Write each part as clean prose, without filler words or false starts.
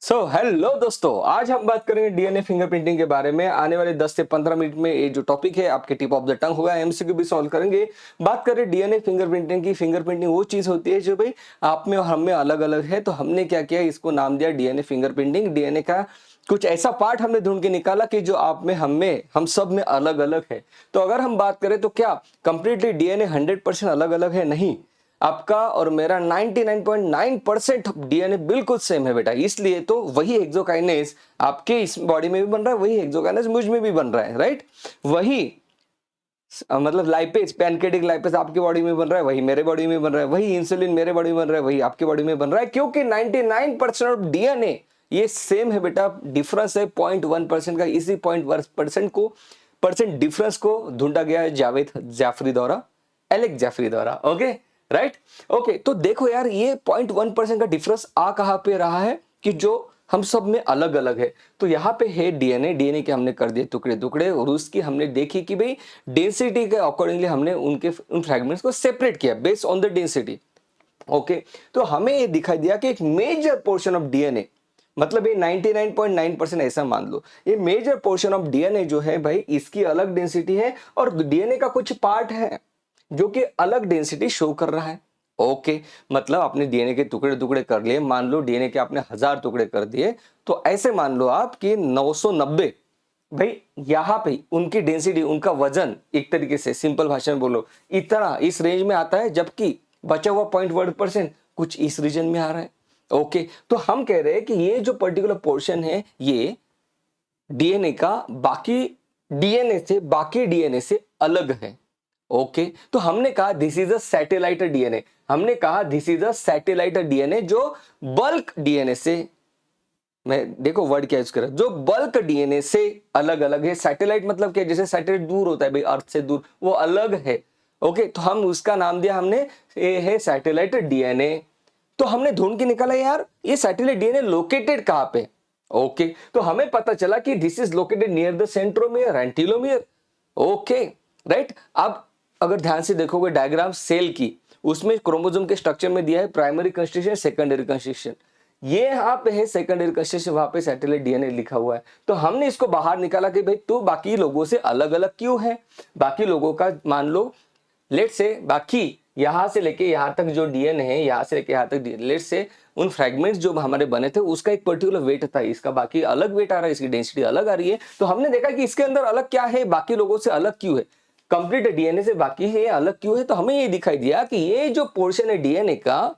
Hello दोस्तों, आज हम बात करेंगे डीएनए फिंगरप्रिंटिंग के बारे में। आने वाले 10 से 15 मिनट में ये जो टॉपिक है आपके टिप ऑफ द टंग होगा, एमसीक्यू भी सॉल्व करेंगे। बात करें डीएनए फिंगरप्रिंटिंग की। फिंगरप्रिंटिंग वो चीज होती है जो भाई आप में और हम में अलग अलग है। तो हमने क्या किया, इसको नाम दिया डीएनए फिंगरप्रिंटिंग। डीएनए का कुछ ऐसा पार्ट हमने ढूंढ के निकाला कि जो आप में, हम सब में अलग अलग है। तो अगर हम बात करें तो क्या कंप्लीटली डीएनए 100% अलग अलग है? नहीं, आपका और मेरा 99.9% डीएनए बिल्कुल सेम है बेटा। इसलिए तो वही एक्सोकाइनेज आपके इस बॉडी में भी बन रहा है, वही एक्सोकाइनेज मुझ में भी बन रहा है, राइट। वही मतलब लाइपेज, पैनकेटिक लाइपेज आपकी बॉडी में बन रहा है, वही मेरे बॉडी में बन रहा है। वही इंसुलिन मेरे बॉडी में बन रहा है, वही आपकी बॉडी में बन रहा है। क्योंकि 99% ऑफ डीएनए ये सेम है बेटा। डिफरेंस है 0.1% का। इसी 0.1% डिफरेंस को ढूंढा गया है जावेद जाफरी द्वारा, एलेक्स जाफरी द्वारा। Okay, right. ओके, तो देखो यार, ये 0.1% का डिफरेंस आ कहां पे रहा है कि जो हम सब में अलग अलग है। तो यहाँ पे है डीएनए के हमने कर दिए टुकड़े टुकड़े, और उसकी हमने देखी कि भाई डेंसिटी के अकॉर्डिंगली हमने उन फ्रैगमेंट्स को सेपरेट किया based on the density. Okay, तो हमें ये दिखाई दिया कि एक मेजर पोर्शन ऑफ डीएनए, मतलब ये 99.9% ऐसा मान लो, ये मेजर पोर्शन ऑफ डीएनए जो है भाई, इसकी अलग डेंसिटी है और डीएनए का कुछ पार्ट है जो कि अलग डेंसिटी शो कर रहा है। ओके, मतलब आपने डीएनए के टुकड़े टुकड़े कर लिए। मान लो डीएनए के आपने 1000 टुकड़े कर दिए, तो ऐसे मान लो आप कि 990 भाई यहां पे उनकी डेंसिटी, उनका वजन, एक तरीके से सिंपल भाषा में बोलो, इतना इस रेंज में आता है, जबकि बचा हुआ 0.1% कुछ इस रीजन में आ रहा है। ओके, तो हम कह रहे हैं कि ये जो पर्टिकुलर पोर्शन है, ये डीएनए का बाकी डीएनए से अलग है। ओके, तो हमने कहा this is a satellite DNA. हमने कहा this is a satellite DNA जो बल्क डीएनए से, मैं देखो वर्ड क्या यूज कर रहा हूं, जो बल्क डीएनए से अलग अलग है। सैटेलाइट मतलब क्या, जैसे सैटेलाइट दूर होता है भाई, अर्थ से दूर, वो अलग है। ओके, तो हम उसका नाम दिया हमने, ये है सैटेलाइट डीएनए। तो हमने ढूंढ के निकाला यार ये सैटेलाइट डीएनए लोकेटेड कहां पे। ओके, तो हमें पता चला कि this is located near the centromere and telomere. Okay, right. अब अगर ध्यान से देखोगे डायग्राम सेल की, उसमें क्रोमोसोम के स्ट्रक्चर में दिया है प्राइमरी कंस्टिट्यूशन, सेकेंडरी कंस्टिट्यूशन। ये यहाँ पे है सेकेंडरी कंस्टिट्यूशन, वहां पे सैटेलाइट डीएनए लिखा हुआ है। तो हमने इसको बाहर निकाला कि भाई तू बाकी लोगों से अलग अलग क्यों है। बाकी लोगों का मान लो, लेट से बाकी यहां से लेके यहां तक जो डीएनए है, यहां से लेके यहां तक लेट से उन फ्रैगमेंट्स जो हमारे बने थे उसका एक पर्टिकुलर वेट था, इसका बाकी अलग वेट आ रहा है, इसकी डेंसिटी अलग आ रही है। तो हमने देखा कि इसके अंदर अलग क्या है, बाकी लोगों से अलग क्यों है, कंप्लीट डीएनए से बाकी है, अलग क्यों है। तो हमें ये दिखाई दिया कि ये जो पोर्शन है डीएनए का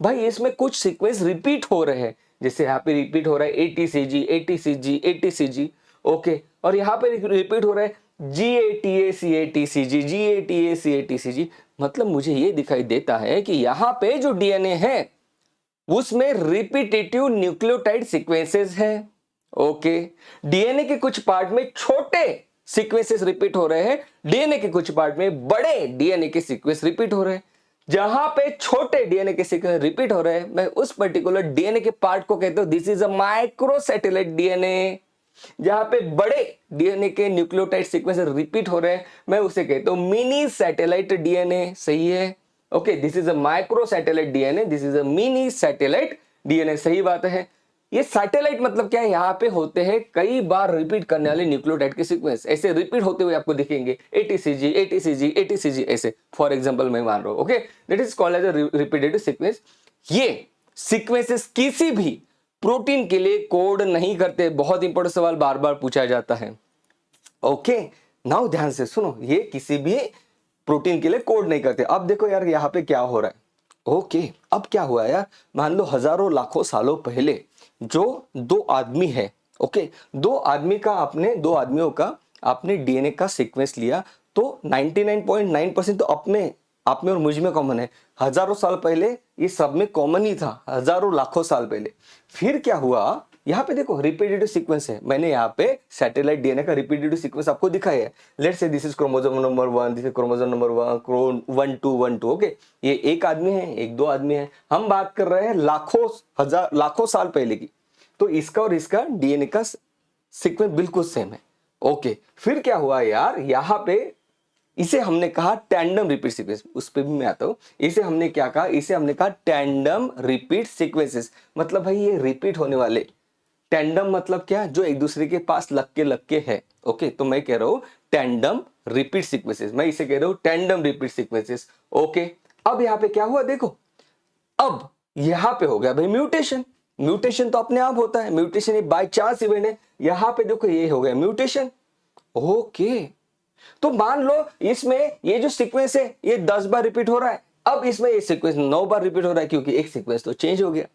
भाई, इसमें कुछ सीक्वेंस रिपीट हो रहे हैं। जैसे यहाँ पे रिपीट हो रहा है एटीसीजी एटीसीजी एटीसीजी। ओके, और यहाँ पे रिपीट हो रहा है GATA CATCG GATA CATCG। मतलब मुझे ये दिखाई देता है कि यहाँ पे जो डीएनए है उसमें रिपीटेटिव न्यूक्लियोटाइड सीक्वेंसेस है। ओके, डीएनए के कुछ पार्ट में छोटे सीक्वेंसेस रिपीट हो रहे हैं, डीएनए के कुछ पार्ट में बड़े डीएनए के सीक्वेंस रिपीट हो रहे हैं। जहां पे छोटे डीएनए के सीक्वेंस रिपीट हो रहे हैं, मैं उस पर्टिकुलर डीएनए के पार्ट को कहता हूं this is a micro satellite DNA. जहां पे बड़े डीएनए के न्यूक्लियोटाइड सीक्वेंस रिपीट हो रहे हैं, मैं उसे कहता हूं मिनी सैटेलाइट डीएनए। सही है। Okay, this is a micro satellite DNA, this is a mini satellite DNA. सही बात है। ये सैटेलाइट मतलब क्या है, यहाँ पे होते हैं कई बार रिपीट करने वाले न्यूक्लियोटाइड के सीक्वेंस, ऐसे रिपीट होते हुए आपको दिखेंगे एटीसीजी एटीसीजी एटीसीजी ऐसे। फॉर एग्जांपल मैं मान रहा हूं। Okay, that is called as a repetitive sequence. ये सीक्वेंसेस किसी भी प्रोटीन के लिए कोड नहीं करते। बहुत इंपॉर्टेंट सवाल बार बार पूछा जाता है। ओके, नाउ ध्यान से सुनो, ये किसी भी प्रोटीन के लिए कोड नहीं करते। अब देखो यार यहाँ पे क्या हो रहा है। ओके, अब क्या हुआ यार, मान लो हजारों लाखों सालों पहले जो दो आदमी है, ओके, दो आदमियों का आपने डीएनए का सीक्वेंस लिया, तो 99.9% तो अपने आप में और मुझ में कॉमन है। हजारों साल पहले ये सब में कॉमन ही था, हजारों लाखों साल पहले। फिर क्या हुआ, यहाँ पे देखो रिपीटेटिव सीक्वेंस है। मैंने यहाँ पे सैटेलाइट डीएनए का रिपीटेटिव सीक्वेंस आपको दिखाया है। Let's say this is chromosome number 1, this is chromosome number 1 2 1 2। Okay, ये एक आदमी है, एक दो आदमी है। हम बात कर रहे हैं लाखों साल पहले की। तो इसका और इसका डीएनए का सीक्वेंस बिल्कुल सेम है। ओके, फिर क्या हुआ यार, यहाँ पे इसे हमने कहा टैंडम रिपीट सीक्वेंस। उस पर भी मैं आता हूं। इसे हमने क्या कहा, इसे हमने कहा टैंडम रिपीट सीक्वेंसेस। मतलब भाई ये रिपीट होने वाले टैंडम मतलब क्या, जो एक दूसरे के पास लग के है। ओके, तो मैं कह रहा हूं टैंडम रिपीट सीक्वेंसेस, मैं इसे कह रहा हूं टैंडम रिपीट सीक्वेंसेस। ओके, अब यहां पे क्या हुआ देखो, अब यहां पे हो गया भाई म्यूटेशन। म्यूटेशन तो अपने आप होता है, म्यूटेशन ये बाय चांस इवेंट है। यहां पे देखो ये हो गया म्यूटेशन। ओके, तो मान लो इसमें ये जो सीक्वेंस है ये 10 बार रिपीट हो रहा है, अब इसमें ये सीक्वेंस 9 बार रिपीट हो रहा है क्योंकि एक सीक्वेंस तो चेंज हो गया।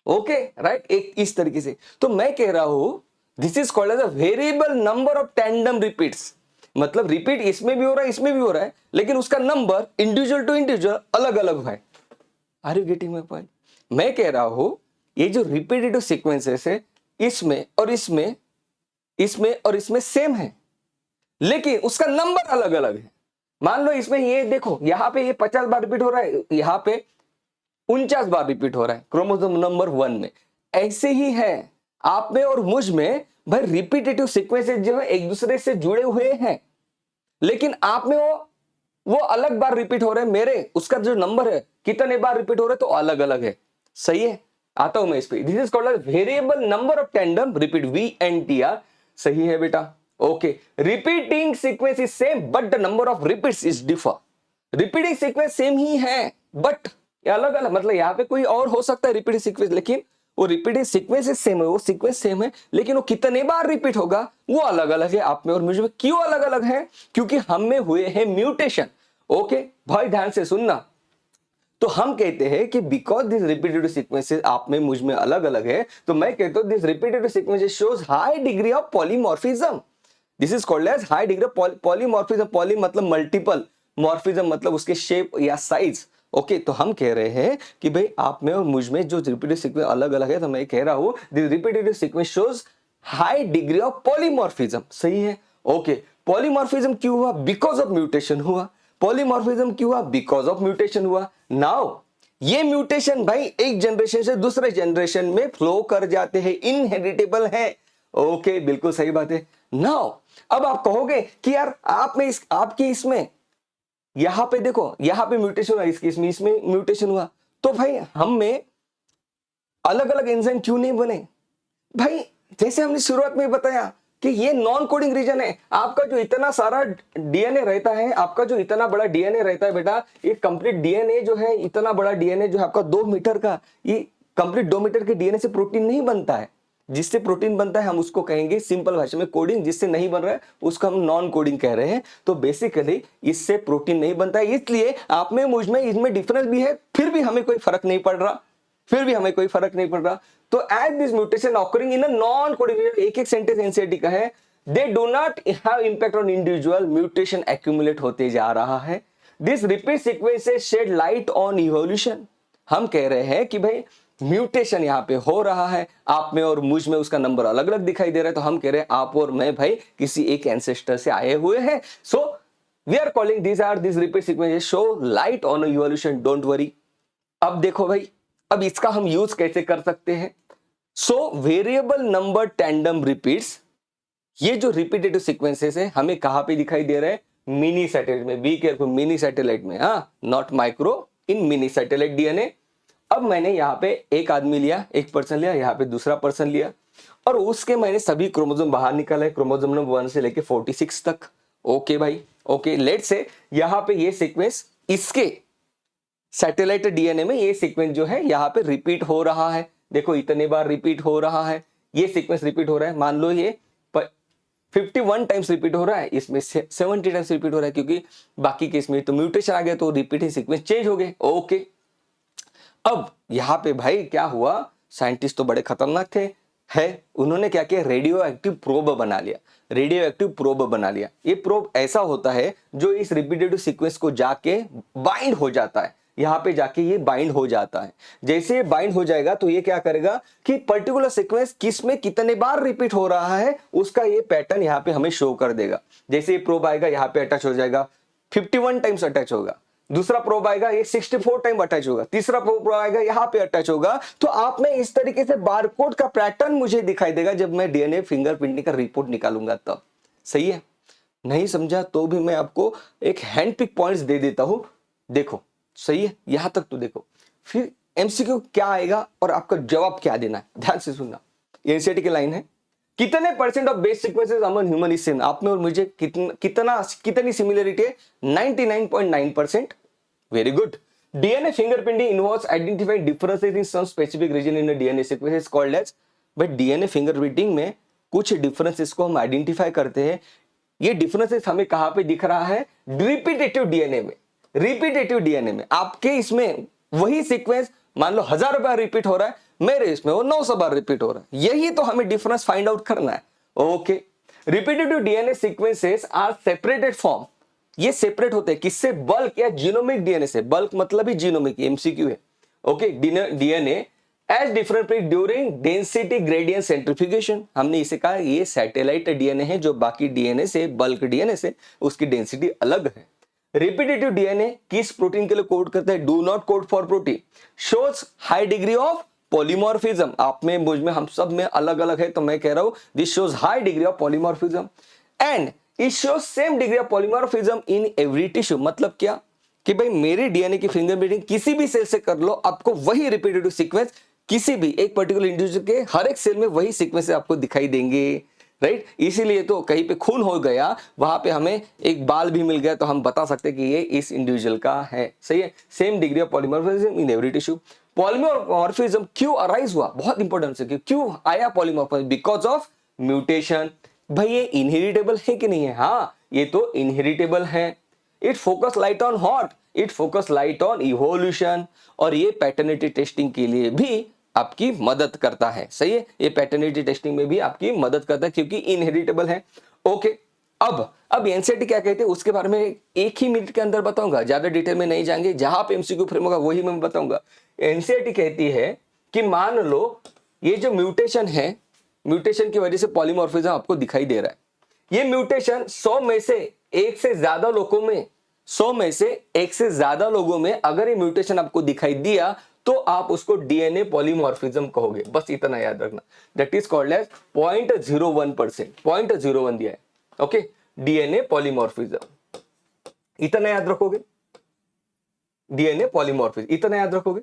ओके राइट, एक इस तरीके से। तो मैं कह रहा हूं this is called as a variable number of tandem repeats. मतलब रिपीट इसमें भी हो रहा है, इसमें भी हो रहा है, लेकिन उसका नंबर इंडिविजुअल टू इंडिविजुअल अलग अलग है। Are you getting my point? मैं कह रहा हूं ये जो रिपीटेटिव सीक्वेंसेस है इसमें और इसमें, इसमें और इसमें सेम है, लेकिन उसका नंबर अलग अलग है। मान लो इसमें ये देखो, यहां पे ये 50 बार रिपीट हो रहा है, यहां पे 49 बार रिपीट हो रहा है क्रोमोसोम नंबर 1 में। ऐसे ही है आप में और मुझ में भाई, रिपीटेटिव सीक्वेंसेस जो है एक दूसरे से जुड़े हुए हैं, लेकिन आप में वो अलग बार रिपीट हो रहे हैं, मेरे उसका जो नंबर है कितने बार रिपीट हो रहे हैं तो अलग अलग है। सही है, आता हूं मैं इस पे। This is called variable number of tandem repeat, VNTR। सही है बेटा। Okay, repeating sequence is same but the number of repeats is differ. Repeating sequence same ही है बट अलग अलग, मतलब यहां पे कोई और हो सकता है रिपीटिंग सीक्वेंस, लेकिन वो रिपीटिंग सीक्वेंस सेम है, वो सीक्वेंस सेम है, लेकिन वो कितने बार रिपीट होगा वो अलग अलग है आप में और मुझ में। क्यों अलग अलग है? क्योंकि हम में हुए हैं म्यूटेशन। ओके भाई, ध्यान से सुनना। तो हम कहते हैं कि बिकॉज दिस रिपीटेटिव सीक्वेंसेस आप में मुझ में अलग अलग है, तो मैं कहता हूं this repetitive sequences shows high degree of polymorphism. This is called as high degree of polymorphism. Poly मतलब मल्टीपल, मॉर्फिज्म मतलब उसके शेप या साइज। ओके, तो हम कह रहे हैं कि भाई आप में और मुझ में जो रिपीटेटिव सीक्वेंस अलग अलग है, तो मैं कह रहा हूं this repetitive sequence shows high degree of polymorphism. सही है। ओके, पॉलीमॉर्फिज्म क्यों हुआ? बिकॉज ऑफ म्यूटेशन हुआ। पॉलीमॉर्फिज्म क्यों हुआ? बिकॉज ऑफ म्यूटेशन हुआ। नाउ ये म्यूटेशन भाई एक जनरेशन से दूसरे जनरेशन में फ्लो कर जाते हैं, इनहेरिटेबल है। ओके, बिल्कुल सही बात है। नाउ अब आप कहोगे कि यार आप में आपके इसमें यहां पे देखो, यहां पे म्यूटेशन हुआ, इसके इसमें म्यूटेशन हुआ, तो भाई हम में अलग अलग एंजाइम क्यों नहीं बने? भाई जैसे हमने शुरुआत में बताया कि ये नॉन कोडिंग रीजन है। आपका जो इतना सारा डीएनए रहता है, आपका जो इतना बड़ा डीएनए रहता है बेटा, ये कंप्लीट डीएनए जो है, इतना बड़ा डीएनए जो है आपका 2 मीटर का, ये कंप्लीट 2 मीटर के डीएनए से प्रोटीन नहीं बनता है। जिससे प्रोटीन बनता है हम उसको कहेंगे सिंपल भाषा में कोडिंग, जिससे नहीं बन रहा है उसको हम नॉन कोडिंग कह रहे हैं। तो बेसिकली इससे प्रोटीन नहीं बनता है, इसलिए आप में मुझ में इसमें डिफरेंस भी है, फिर भी हमें कोई फर्क नहीं पड़ रहा, फिर भी हमें कोई फर्क नहीं पड़ रहा। तो as this mutation occurring in a non coding, एक एक सेंटेंस एनसीईआरटी का है, they do not have impact on individual, mutation accumulate होते जा रहा है। This repeat sequences shed light on evolution. हम कह रहे हैं कि भाई म्यूटेशन यहां पे हो रहा है, आप में और मुझ में उसका नंबर अलग अलग दिखाई दे रहा है, तो हम कह रहे हैं आप और मैं भाई किसी एक एंसेस्टर से आए हुए हैं। So we are calling this are this repeat sequences show light on evolution, don't worry. अब देखो भाई, अब इसका हम यूज कैसे कर सकते हैं? So variable number tandem repeats, ये जो रिपीटेटिव सीक्वेंसेस है हमें कहां पे दिखाई दे रहे हैं? मिनी सैटेलाइट में। बी केयरफुल, मिनी सैटेलाइट में, हाँ, not micro, in mini satellite DNA. अब मैंने यहां पे एक आदमी लिया, एक पर्सन लिया, यहां पे दूसरा पर्सन लिया, और उसके मैंने सभी क्रोमोसोम बाहर निकाला है, क्रोमोसोम नंबर 1 से लेके 46 तक। ओके भाई, ओके, लेट से यहां पे ये सीक्वेंस इसके सैटेलाइट डीएनए में ये सीक्वेंस जो है यहाँ पे रिपीट हो रहा है। देखो इतने बार रिपीट हो रहा है, ये सीक्वेंस रिपीट हो रहा है। मान लो ये 51 टाइम्स रिपीट हो रहा है, इसमें 70 टाइम्स रिपीट हो रहा है, क्योंकि बाकी केस में तो म्यूटेशन आ गया, तो रिपीटिंग सीक्वेंस चेंज हो गए। ओके, अब यहाँ पे भाई क्या हुआ, साइंटिस्ट तो बड़े खतरनाक थे, है उन्होंने क्या किया, रेडियो एक्टिव प्रोब बना लिया। रेडियो एक्टिव प्रोब बना लिया। ये प्रोब ऐसा होता है जो इस रिपीटेटिव सीक्वेंस को जाके बाइंड हो जाता है, यहाँ पे जाके ये बाइंड हो जाता है। जैसे ये बाइंड हो जाएगा तो ये क्या करेगा कि पर्टिकुलर सीक्वेंस किस में कितने बार रिपीट हो रहा है उसका ये पैटर्न यहाँ पे हमें शो कर देगा। जैसे ये प्रोब आएगा यहाँ पे अटैच हो जाएगा, 51 टाइम्स अटैच होगा। दूसरा प्रोब आएगा, ये 64 टाइम अटैच होगा। तीसरा प्रोब आएगा, यहाँ पे अटैच होगा। तो आप में इस तरीके से बारकोड का पैटर्न मुझे दिखाई देगा जब मैं डीएनए फिंगरप्रिंटिंग का रिपोर्ट निकालूंगा तब। सही है? नहीं समझा तो भी मैं आपको एक हैंड पिक पॉइंट्स दे देता हूं, देखो। सही है? यहां तक तो देखो, फिर एमसीक्यू क्या आएगा और आपका जवाब क्या देना है, ध्यान से सुनना। एनसीईआरटी की लाइन है। कितने percent of base sequences among human is same, आप में और मुझे कितनी सिमिलरिटी है? 99.9%। Very good. DNA fingerprinting involves identifying differences in some specific region in DNA sequence called as. But DNA fingerprinting में कुछ डिफरेंसेस को हम आइडेंटिफाई करते हैं। ये डिफरेंसेस हमें कहां पे दिख रहा है? रिपीटेटिव डीएनए में। रिपीटेटिव डीएनए में आपके इसमें वही सीक्वेंस मान लो 1000 बार रिपीट हो रहा है, मेरे इसमें वो 900 बार रिपीट हो रहा है। यही तो हमें डिफरेंस फाइंड आउट करना है। Okay, repetitive DNA sequences are separated form. ये सेपरेट होते हैं किससे? बल्क या जीनोमिक डीएनए से। बल्क मतलब ही जीनोमिक, एमसीक्यू है। Okay, DNA as different during density gradient centrifugation. हमने इसे कहा ये सैटेलाइट डीएनए है जो बाकी डीएनए से, बल्क डीएनए से उसकी डेंसिटी अलग है। रिपीटेटिव डीएनए किस प्रोटीन के लिए कोड करता है? Do not code for protein, shows high degree of polymorphism. आप में, मुझ में, हम सब में अलग अलग है, तो मैं कह रहा हूं this shows high degree of polymorphism and it shows same degree of polymorphism in every tissue. मतलब क्या कि भाई मेरे डीएनए की फिंगरप्रिंटिंग किसी भी सेल से कर लो, आपको वही रिपीटेटिव सीक्वेंस किसी भी एक पर्टिकुलर इंडिविजुअल के हर एक सेल में वही सीक्वेंस आपको दिखाई देंगे। राइट, इसीलिए तो कहीं पे खून हो गया, वहां पे हमें एक बाल भी मिल गया, तो हम बता सकते हैं कि ये इस इंडिविजुअल का है। सही है, same degree of polymorphism in every tissue. Polymorphism क्यों अराइज हुआ? बहुत इंपॉर्टेंट है, क्यों आया पॉलीमॉर्फिज्म? Because of mutation. भाई ये इनहेरिटेबल है कि नहीं है? हाँ, ये तो इनहेरिटेबल है। It focus light on hot, it focus light on evolution, और ये पैटर्निटी टेस्टिंग के लिए भी आपकी मदद करता है। सही है, ये पैटर्निटी टेस्टिंग में भी आपकी मदद करता है क्योंकि इनहेरिटेबल है। ओके, अब एनसीईआरटी क्या कहते हैं उसके बारे में एक ही मिनट के अंदर बताऊंगा, ज्यादा डिटेल में नहीं जाएंगे, जहां पे एमसीक्यू फ्रेम होगा वही मैं बताऊंगा। एनसीईआरटी कहती है कि मान लो ये जो म्यूटेशन है, म्यूटेशन की वजह से पॉलीमॉर्फिज्म आपको दिखाई दे रहा है। ये म्यूटेशन 100 में से एक से ज्यादा लोगों में, 100 में से एक से ज्यादा लोगों में अगर ये म्यूटेशन आपको दिखाई दिया तो आप उसको डीएनए पॉलीमॉर्फिज्म कहोगे। बस इतना याद रखना, दैट इज कॉल्ड एज 0.01%। 0.01 दिया है। ओके, डीएनए पॉलीमॉर्फिज्म, इतना याद रखोगे। डीएनए पॉलीमॉर्फिज्म इतना याद रखोगे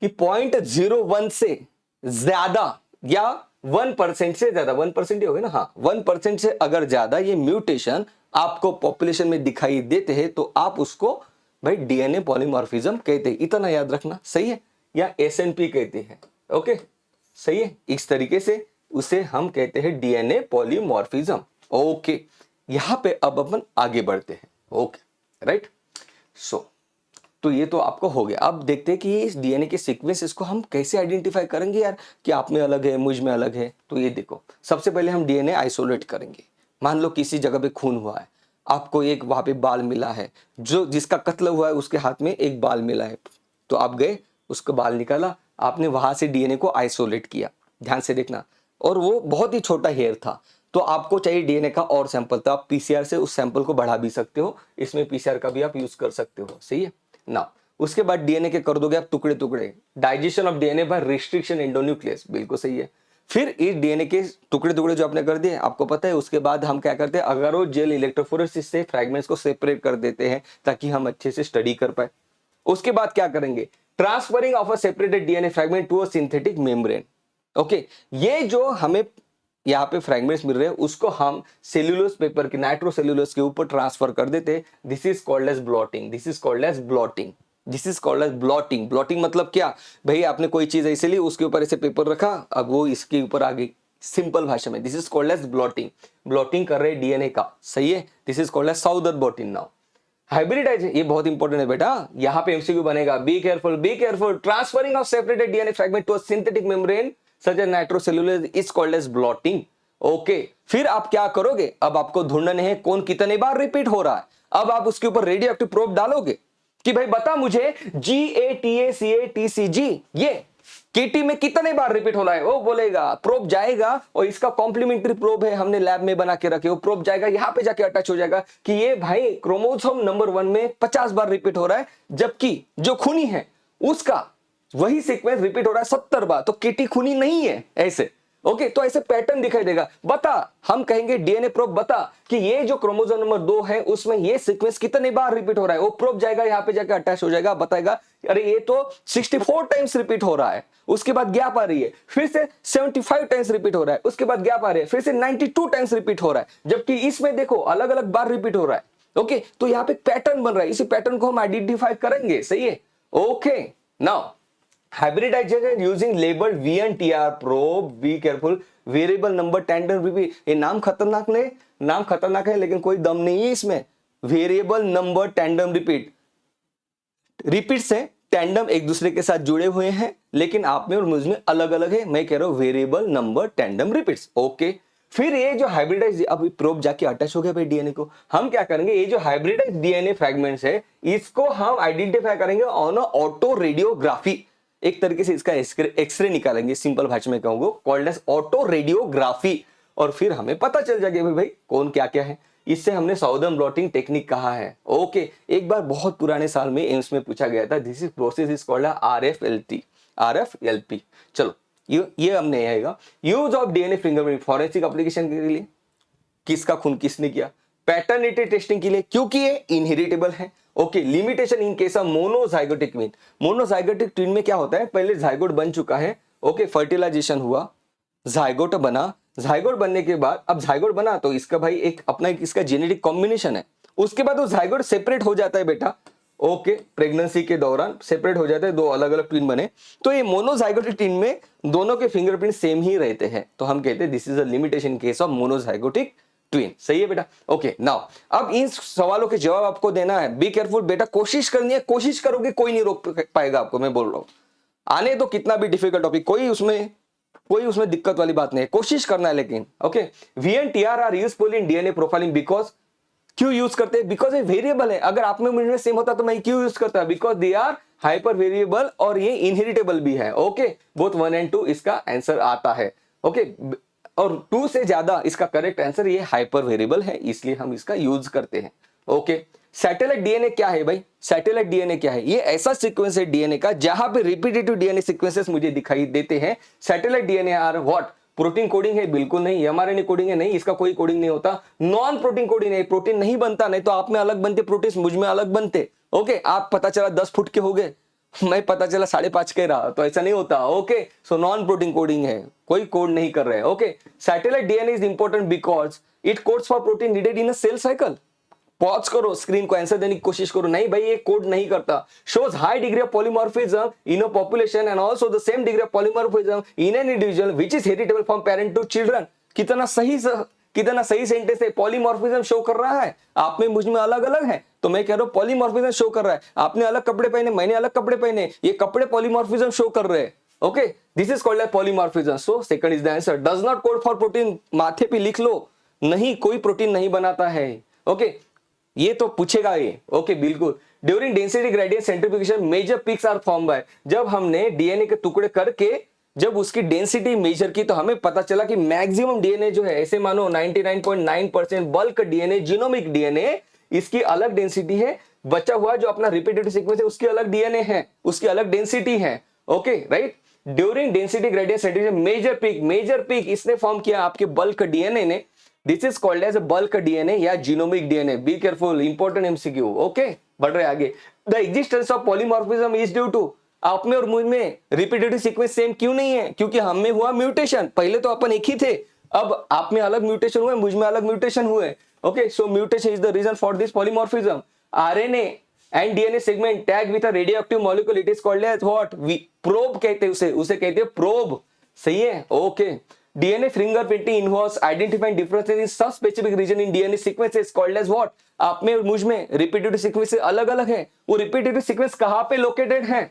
कि 0.01 से ज्यादा या 1% से ज्यादा, 1% ही हो गया ना, हाँ 1% से अगर ज्यादा ये म्यूटेशन आपको पॉपुलेशन में दिखाई देते हैं तो आप उसको भाई डीएनए पॉलीमॉर्फिज्म कहते हैं। इतना याद रखना। सही है, या एसएनपी कहते हैं। ओके, सही है, इस तरीके से उसे हम कहते हैं डीएनए पॉलीमॉर्फिज्म। ओके, यहां पे अब अपन आगे बढ़ते हैं। Okay, right. सो तो ये तो आपको हो गया। अब देखते हैं कि इस डीएनए के सीक्वेंसेस को हम कैसे आइडेंटिफाई करेंगे यार, कि आप में अलग है, मुझ में अलग है। तो ये देखो, सबसे पहले हम डीएनए आइसोलेट करेंगे। मान लो किसी जगह पे खून हुआ है, आपको एक वहां पे बाल मिला है, जो जिसका कत्ल हुआ है उसके हाथ में एक बाल मिला है, तो आप गए, उसका बाल निकाला, आपने वहां से डीएनए को आइसोलेट किया। ध्यान से देखना, और वो बहुत ही छोटा हेयर था, तो आपको चाहिए डीएनए का और सैंपल, तो आप पीसीआर से उस सैंपल को बढ़ा भी सकते हो। इसमें पीसीआर का भी आप यूज कर सकते हो। सही है ना। उसके बाद डीएनए के कर दोगे आप टुकड़े टुकड़े, digestion of DNA by restriction endonuclease, बिल्कुल सही है। फिर इस डीएनए के टुकड़े टुकड़े जो आपने कर दिए, आपको पता है उसके बाद हम क्या करते हैं, अगर वो जेल इलेक्ट्रोफोरेसिस से फ्रैगमेंट्स को सेपरेट कर देते हैं ताकि हम अच्छे से स्टडी कर पाए। उसके बाद क्या करेंगे, transferring of a separated DNA fragment to a synthetic membrane. Okay, ये जो हमें यहाँ पे फ्रैगमेंट्स मिल रहे हैं उसको हम सेल्यूलोज पेपर के, नाइट्रोसेल्यूलोज के ऊपर ट्रांसफर कर देते हैं। This is called as blotting, this is called as blotting, this is called as blotting. Blotting मतलब क्या भाई, आपने कोई चीज ऐसे ली, उसके ऊपर ऐसे पेपर रखा, अब वो इसके ऊपर आ गई। सिंपल भाषा में this is called as blotting. Blotting कर रहे डीएनए का। सही है, this is called as southern blotting. Now hybridize, ये बहुत इंपॉर्टेंट है बेटा, यहाँ पे एमसीक्यू बनेगा। Be careful, be careful. Transferring of separated DNA fragment to a synthetic membrane such as nitrocellulose is called as blotting. Okay, फिर आप क्या करोगे, अब आपको ढूंढना है कौन कितने बार रिपीट हो रहा है। अब आप उसके ऊपर रेडियो एक्टिव प्रोब डालोगे कि भाई बता मुझे GATACATCG ये केटी में कितने बार रिपीट हो रहा है। वो बोलेगा, प्रोब जाएगा, और इसका कॉम्प्लीमेंट्री प्रोब है, हमने लैब में बना के रखे। वो प्रोब जाएगा, यहां पे जाके अटैच हो जाएगा कि ये भाई क्रोमोसोम नंबर 1 में 50 बार रिपीट हो रहा है, जबकि जो खूनी है उसका वही सीक्वेंस रिपीट हो रहा है 70 बार, तो केटी खूनी नहीं है। ऐसे ओके, तो ऐसे पैटर्न दिखाई देगा। बता, हम कहेंगे डीएनए प्रोब बता कि ये जो क्रोमोसोम नंबर 2 है उसमें ये सीक्वेंस कितने बार रिपीट हो रहा है। वो प्रोब जाएगा, यहाँ पे जाकर अटैच हो जाएगा, बताएगा अरे ये तो 64 टाइम्स रिपीट हो रहा है। उसके बाद गैप आ रही है, फिर से 75 टाइम्स रिपीट हो रहा है, उसके बाद गैप आ रही है, फिर से 92 टाइम्स रिपीट हो रहा है, जबकि इसमें देखो अलग अलग बार रिपीट हो रहा है। ओके, तो यहाँ पे पैटर्न बन रहा है, इसी पैटर्न को हम आइडेंटिफाई करेंगे। सही है, okay. Now hybridization using labeled VNTR probe, be careful, variable number tandem repeat। ये नाम खतरनाक नहीं, नाम खतरनाक है लेकिन कोई दम नहीं है इसमें। Variable number tandem repeat, repeats है, टैंडम एक दूसरे के साथ जुड़े हुए हैं लेकिन आप में और मुझ में अलग अलग है। मैं कह रहा हूं variable number tandem repeats. Okay, फिर ये जो हाइब्रिडाइज, अब प्रोब जाके अटैच हो गया भाई डीएनए को, हम क्या करेंगे, ये जो हाइब्रिडाइज डीएनए फ्रैगमेंट्स है इसको हम आइडेंटिफाई करेंगे ऑन ऑटो रेडियोग्राफी। एक तरीके से इसका एक्सरे निकालेंगे, सिंपल भाषा में कहूंगा, कॉल्ड एज ऑटो रेडियोग्राफी। और फिर हमें पता चल जाएगा भाई कौन क्या क्या है। इससे हमने साउदर्न ब्लॉटिंग टेक्निक कहा है। ओके, एक बार बहुत पुराने साल में एम्स में पूछा गया था, this is process is called RFLP। चलो ये हमने आएगा। Use of DNA fingerprint forensic application के लिए, किसका खून किसने किया, पैटर्निटी टेस्टिंग के लिए क्योंकि ये इनहेरिटेबल है। Okay, limitation in case of monozygotic twin. Monozygotic twin में क्या होता है, पहले जाइगोट बन चुका है, ओके, फर्टिलाइजेशन हुआ, जाइगोट बना, जाइगोट बनने के बाद अब जाइगोट बना तो इसका भाई एक अपना इसका जेनेटिक कॉम्बिनेशन है, उसके बाद वो जाइगोट सेपरेट हो जाता है बेटा। ओके, प्रेगनेंसी के दौरान सेपरेट हो जाते हैं, दो अलग अलग ट्विन बने, तो ये मोनोजाइगोटिक ट्विन में दोनों के फिंगरप्रिंट सेम ही रहते हैं, तो हम कहते हैं this is a limitation case of monozygotic twin. सही है बेटा, ओके। नाउ अब इन सवालों के जवाब आपको देना है, बी केयरफुल बेटा, कोशिश करनी है, कोशिश करोगे कोई नहीं रोक पाएगा आपको, मैं बोल रहा हूं। आने तो कितना भी डिफिकल्ट टॉपिक, कोई उसमें दिक्कत वाली बात नहीं है, कोशिश करना है लेकिन। Okay, VNTR are useful in DNA profiling because, क्यों यूज करते हैं, बिकॉज ये वेरिएबल है। अगर आप में मुझ में सेम होता तो मैं क्यों यूज करता, because they are hyper variable और ये इनहेरिटेबल भी है। ओके, बोथ 1 और 2 इसका आंसर आता है। ओके, और 2 से ज्यादा इसका करेक्ट आंसर, ये हाइपर वेरिएबल है इसलिए हम इसका यूज करते हैं। ओके, सैटेलाइट डीएनए क्या है भाई, सैटेलाइट डीएनए क्या है, ये ऐसा सीक्वेंस है डीएनए का जहां पे रिपीटेटिव डीएनए सीक्वेंसेस मुझे दिखाई देते हैं। Satellite DNA are what, protein coding है, बिल्कुल नहीं। एमआरएनए कोडिंग है, नहीं, इसका कोई कोडिंग नहीं होता। नॉन प्रोटीन कोडिंग है, प्रोटीन नहीं बनता, नहीं तो आप में अलग बनते प्रोटीन, मुझ में अलग बनते। ओके, आप पता चला 10 फुट के हो गए, मैं पता चला 5.5 कह रहा, तो ऐसा नहीं होता। Okay, so non protein coding है, कोई कोड नहीं कर रहे। Okay, satellite DNA is important because it codes for protein needed in a cell cycle. Pause करो, स्क्रीन को आंसर देने की कोशिश करो, नहीं भाई ये कोड नहीं करता। Shows high degree of polymorphism in a population and also the same degree of polymorphism in an individual which is heritable from parent to children. कितना सही सेंटेंस है, पॉलीमॉर्फिज्म शो कर रहा है, आप में मुझ में अलग अलग है, तो मैं कह रहा हूं पॉलीमॉर्फिज्म शो कर रहा है। आपने अलग कपड़े पहने, मैंने अलग कपड़े पहने, ये कपड़े पॉलीमॉर्फिज्म शो कर रहे हैं। Okay, this is called polymorphism. So second is the answer. Does not code for protein, माथे पे लिख लो, नहीं, कोई प्रोटीन नहीं बनाता है। ओके, ये तो पूछेगा ये। ओके, बिल्कुल। During density gradient centrifugation major peaks are form by, जब हमने डीएनए के टुकड़े करके जब उसकी डेंसिटी मेजर की तो हमें पता चला कि मैक्सिमम डीएनए जो है, ऐसे मानो 99.9% बल्क डीएनए, जीनोमिक डीएनए, इसकी अलग डेंसिटी है। बचा हुआ जो अपना रिपीटेटिव सीक्वेंस है उसकी अलग डीएनए है, उसकी अलग डेंसिटी है। Okay, right. During density gradient centrifugation major peak इसने फॉर्म किया आपके बल्क डीएनए ने। This is called as bulk DNA या genomic DNA. Be careful, important MCQ. Okay, बढ़ रहे आगे। The existence of polymorphism is due to, आप में और मुझ में रिपीटेटिव सीक्वेंस सेम क्यों नहीं है, क्योंकि हम में हुआ म्यूटेशन। पहले तो अपन एक ही थे, अब आप में अलग म्यूटेशन हुए, मुझ में अलग म्यूटेशन हुए। Okay, so mutation is the reason for this polymorphism. RNA and DNA segment tag with a radioactive molecule, it is called as what, probe कहते हैं उसे कहते हैं प्रोब। सही है, okay. DNA fingerprinting involves identifying differences in some specific region in DNA sequences called as what, आप में और मुझ में रिपीटेटिव सीक्वेंस अलग अलग है। वो रिपीटेटिव सीक्वेंस कहां पे लोकेटेड है,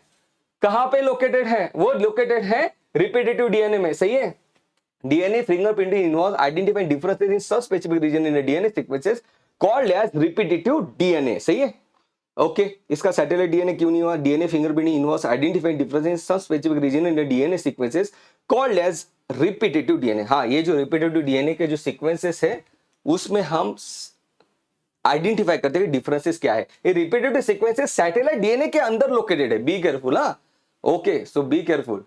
कहां पे लोकेटेड है, वो लोकेटेड है रिपीटेटिव डीएनए में। सही है, DNA fingerprinting involves identifying differences in some specific region in the DNA sequences called as repetitive DNA। सही है, ओके। इसका सैटेलाइट डीएनए क्यों नहीं हुआ, DNA fingerprinting involves identifying differences in some specific region in the DNA sequences called as repetitive DNA. हाँ, ये जो repetitive DNA के जो सीक्वेंसेस है उसमें हम आइडेंटिफाई करते हैं डिफरेंसेस क्या है। ये रिपीटेटिव सीक्वेंसेस सैटेलाइट डीएनए के अंदर लोकेटेड है। Be careful. हाँ, ओके, सो बी केयरफुल,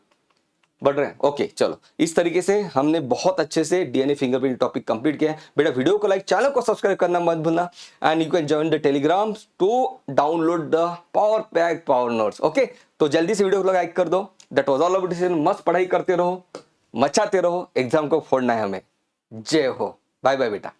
बढ़ रहे हैं। ओके चलो, इस तरीके से हमने बहुत अच्छे से डीएनए फिंगरप्रिंट टॉपिक कंप्लीट किया है। बेटा वीडियो को लाइक, चैनल को सब्सक्राइब करना मत भूलना, and you can join the Telegram to download the power pack power notes. Okay, तो जल्दी से वीडियो को लाइक कर दो। That was all about. मस्त पढ़ाई करते रहो, मचाते रहो, एग्जाम को फोड़ना है हमें। जय हो, बाय बाय बेटा।